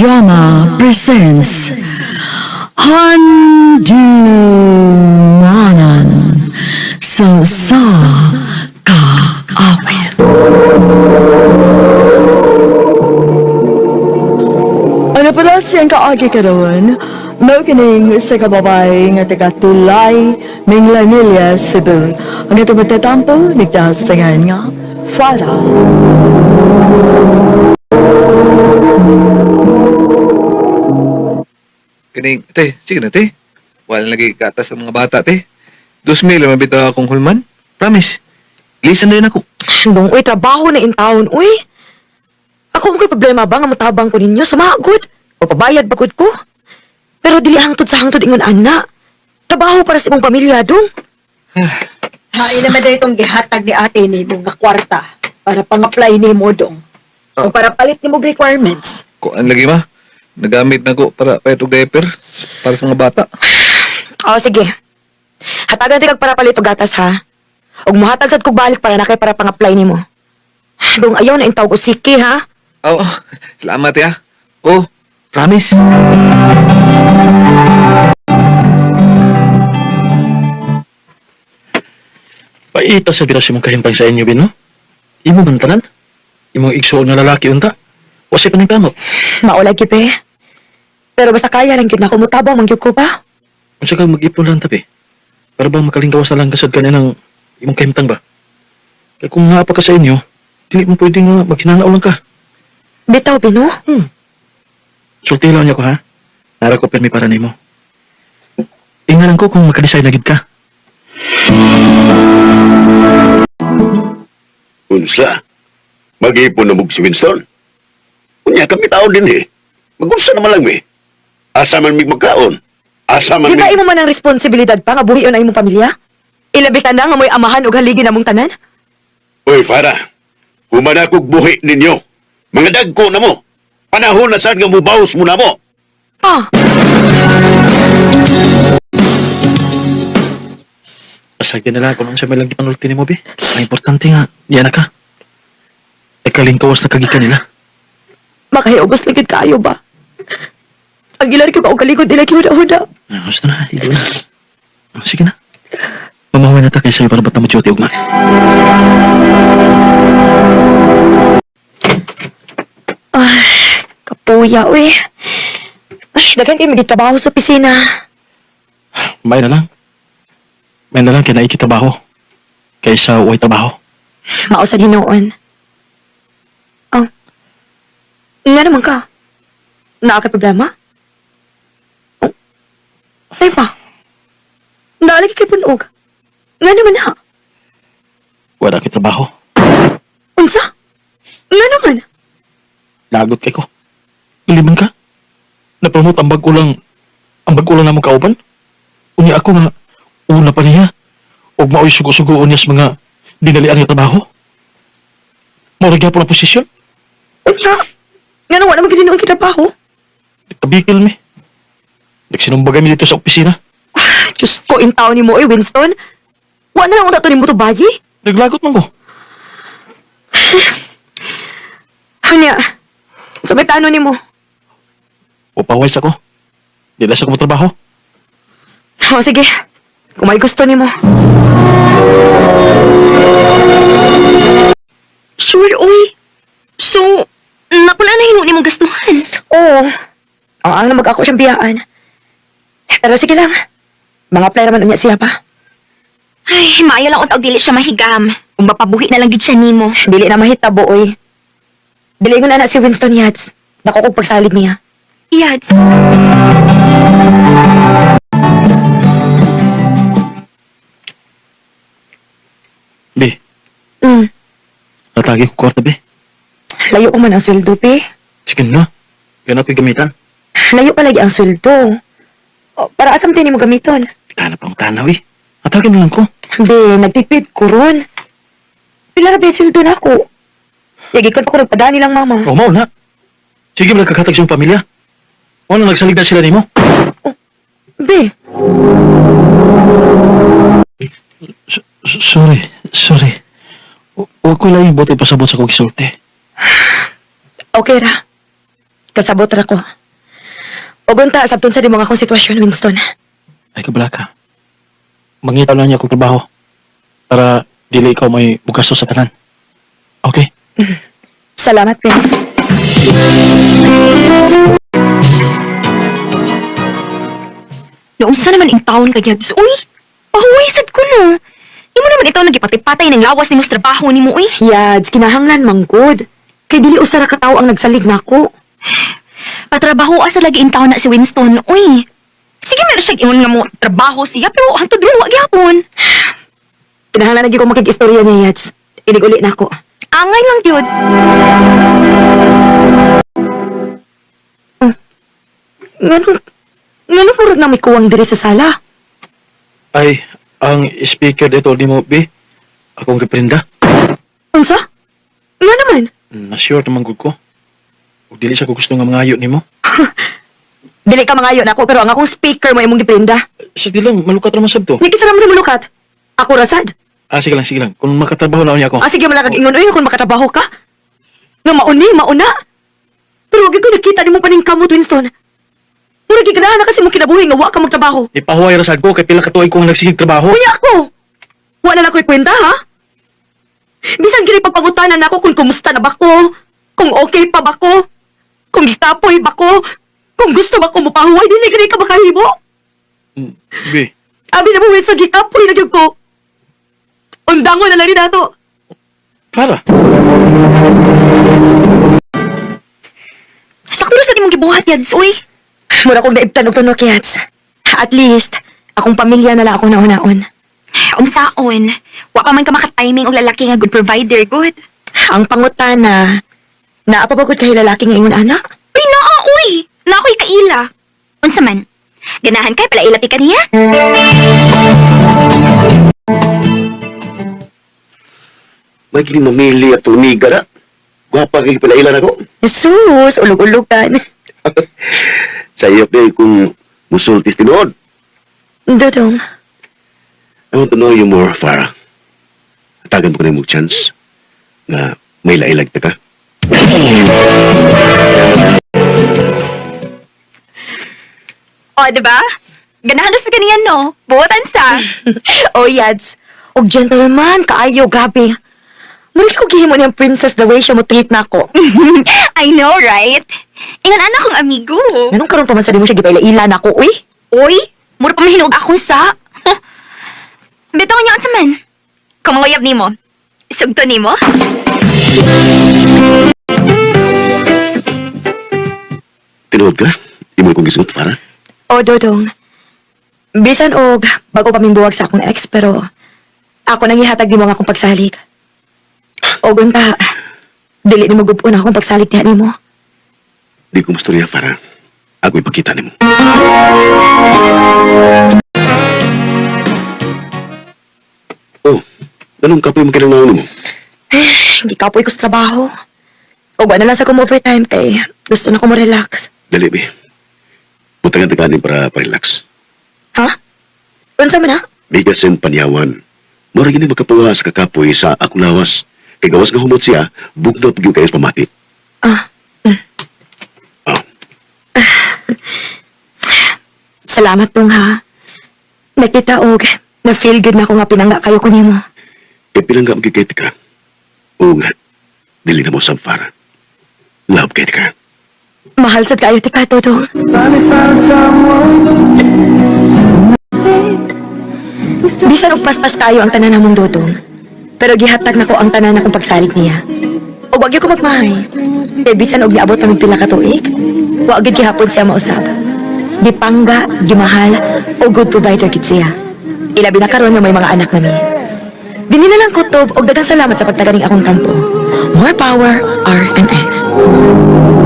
Drama presents Handumanan sa Kaawit. Ano pala siyang kaagi karoon? Maukining sa kababay nga taga-Tulay, Minglanilla, Cebu. Ang ito magtatampo, nagdasangan nga, Fada. Kining, te, sige na, te. Wala lagi katas sa mga bata, te. 2,000 lang mabita akong hulman. Promise. Lisan na rin ako. Dong, uy, trabaho na in town, uy. Ako kung problema ba nga mutabang ko ninyo, sumagod. O pabayad bagod ko. Pero dili hangtod sa hangtod ingon ana. Trabaho para sa imong pamilya, dong. Hain naman na itong gihatag ni ate ni mga kwarta para pang-apply ni mo dong. O para palit ni mo requirements. Kuan lagi ma. Nagamit na ko para itong diaper. Para sa mga bata. O, sige. Hatagan ti kag para palit og gatas, ha? Og muhatag sad kog balik para na kay para pang-apply nimo. Dong, ayaw na intaw ko siki, ha? Oo, salamat ya. Oh, promise. Paita sa biras imong kahimpay sa inyo, Bino. Imo man tanan? Imong igsuon na lalaki unta? O siya paningkamot? Maulag kipe. Pero basta kaya lang yun na kumutabang mangyug ko pa. Kung siya kang mag-ipon lang tabi, para bang makalingkawas na lang kasad ka ng imong kahimtang ba? Kaya kung nga pa ka sa inyo, dili mo pwedeng maghinanaw lang ka. Bitaw, Bino? Sulti lang niya ko, ha? Nara ko permi para nimo. Tingnan ko kung makadesign na gid ka. Unsa? Mag-ipon na mo si Winston? Kunya kami tao din eh. Mag-unsa naman lang mi. Asa man mig magkaon. Asa man Di ba mig... imo man ang responsibilidad pa nga buhion ang imong pamilya? Ilabi ka na nga mo'y amahan ug haligi na mong tanan? Uy, Farah. Humana kog buhi ninyo. Mga dagko na mo. Panahon na saan nga mubaws mo na mo. Ah, Pasagyan na lang kung ano siya may lang ipanulti ni mo, Bi. Ang importante nga, yan na ka. E kalingkawas na kagika nila. makahiubos ligid kayo ba? Ang ilar ko kaugaligod nila kihuda-huda. Gusto na, higo na. Sige na. Mamahuwi na ta kayo sa'yo para ba't na mo-duty, ugma. Kapuya, uy. Ay, daghan kayo magtrabaho sa opisina. May na lang. May na lang kinaikitrabaho. Kaysa uway trabaho. Mao sa Ginoon. Oh. Nga naman ka. Naa ka problema? Oh. Ay pa. Naalagi kay punog. Nga naman ha. Wala kay trabaho. Unsa? Nga naman. Lagot kay ko. Liman ka? Napromote ang bag-ulang na mong kauban? Unya ako nga, una pa niya. Huwag mao'y sugo-sugoon niya sa mga dinalian niya trabaho. Mauragya po ng posisyon. Unya. Nga naman naman ganoon kitrabaho. Nagkabikil mi. Nagsinumbagay mi dito sa opisina. Diyos ko, intaw ni mo, Winston. Wa na lang ang tatunin mo to, bayi. Naglagot man ko. Hanya, sa may tano ni mo. Upawais ako. Di na siya kumutrabaho. O, sige. Kung may gusto ni mo. Sure, uy. So, napuna na hinunin mong gastuhan. Oo. Ang na mag-ako siyang biyaan. Pero sige lang. Mga apply naman unya siya pa. Ay, maayo lang unta og dili siya mahigam. Kung mapabuhi na lang gid siya nimo. Dili na mahitabo, oy. Dili ko na si Winston Yads. Dako kong pagsalig niya. Yads. Bi, natagi ko kwarta, Bi. Layo ko man ang sweldo, pe. Sige na. Yan ako'y gamitan. Layo pa lagi ang sweldo. O, para asam din mo gamiton. Ika na pang tanaw, eh. Atagin na lang ko. Be, nagtipid ko ron. Pila na ba yung sweldo na ako? Yagikan pa ko nagpadani lang, mama. O, mao na. Sige ba nagkakatag siyang pamilya? O, nang nagsalig na sila ni mo? Be, Sorry. Huwag ko lang yung bote pasabot sa kong isulti. okay ra. Kasabot ra ko. O gunta, sabton sa di mo akong sitwasyon, Winston. Ay, kabala ka. Mangitaw lang niya akong trabaho. Para dili ikaw may bugasto sa tanan. Okay? Salamat, Pen. Naunsa naman ang taon ka Yads, uy. Pahuwaysad ko no. Di mo naman ito nagipatay-patay ng lawas ni mo sa trabaho ni mo, uy. Yads, kinahanglan manggod. Kay dili usara ka tao ang nagsalig nako. Patrabaho asa lagi ang taon na si Winston, uy. Sige, meron siya ingon nga mo trabaho siya, pero hantod ron, wag yapon. Kinahanglan lagi ko makig-istorya niya, Yads. Inig-uli na ako. Angay lang yun. Ngano murag na may kuwang diri sa sala? Ay, ang speaker dito di mo, B. Akong kaprinda. Unsa? Nga naman? Na-sure naman gud ko. Ug dili sa ko gusto nga mangayo nimo. Dili ka mangayo na ako, pero ang akong speaker mo imong giprinda. Sa di lang, malukat raman sab to. Nikisaram sa mulukat. Ako rasad. Sige lang, sige lang. Kung makatrabaho na niya ako. Sige mo lang kag-ingon, uy, kung makatrabaho ka. Nga mauna. Pero wag ko nakita ni mo paning kamot, Winston. Murag giganahan na kasi mo kinabuhi nga wa ka magtrabaho. Ipahuway rasad ko kay pila ka tuig kong nagsigig trabaho. Kuya ako! Wa na lang ko'y kwenta, ha? Bisan gini pagpangutanan ako kung kumusta na ba ko, kung okay pa ba ko, kung gitapoy ba ko, kung gusto ba ko mapahuway, dili gini ka makahibo. B, Abi na mo, Winston, gitapoy na gyud ko. Undangon na lang rin nato. para. Sakto na sa di mong gibuhat, Yads, uy. Mura kong naibtan og tunok, Yats. At least, akong pamilya na lang ako nauna-on. Unsaon, wa pa man ka makatiming og lalaki nga good provider, good. Ang pangutana, naapabagod kay lalaki nga ingon ana? Uy, naa, uy. Na ako'y kaila. Unsa man, ganahan kay pala ilati ka niya? May kini mamili at tumiga na. Gwapa kay palailan ako. Jesus, ulog-ulogan. Sayop na kung musultis tinood. Dodong, I want to know you more, Farah. Tagan mo ka na yung chance nga may lailag ta ka. O, diba? Ganahan na sa ganiyan, no? Buotan sa. oh Yads, og gentleman, kaayo, grabe. Muli ko gihimo niyang princess the way siya mo treat na ako. I know, right? Ingan anak kong amigo. Ganun karon pa man sa di mo siya gipaila na ako, uy? Uy, mura pa mahinog akong sa. Bitaw niya sa man. Kumangoyab ni mo. Sugto ni mo. Tinood ka? Di mo kong gisuot, Farah. O, Dodong. Bisan og, bago pa buwag sa akong ex, pero ako nang ihatag di mo nga akong pagsalig. O, gunta, dili ni mo gupon akong pagsalig niya ni mo. Di ko gusto niya, Farah. Ako ipakita ni mo. Oh, ganun ka pa yung magkinang mo? Hindi kapoy ko sa trabaho. O, na lang sa kong overtime kay gusto na ko mo relax. Dali, be. Mutagan-taganin para relax. Ha? Unsa man ha? Bigas and panyawan. Mara gini makapawa sa kakapoy sa akong lawas. Kay gawas nga humot siya, bugnot gyud kayo sa pamati. Ah, Oh, salamat tong ha. Nakita og, na-feel good na ako nga pinangga kayo ko nimo. e pinanggap kay ka. O nga, dili na mo sampara. Love kay ka. Mahal sad kayo tika, Dodong. Bisan og paspas kayo ang tanan namong Dodong. Pero gihatag nako ang tanan akong pagsalig niya. Og wag gyud ko magmahay. Kay bisan og niabot pa pila ka tuig, wa gyud gihapon siya mausab. Gipangga, gimahal, o good provider gid siya. Ilabi na karon nga may mga anak nami. Dini na lang kutob og daghang salamat sa pagtaganing akong kampo. More power, R&N.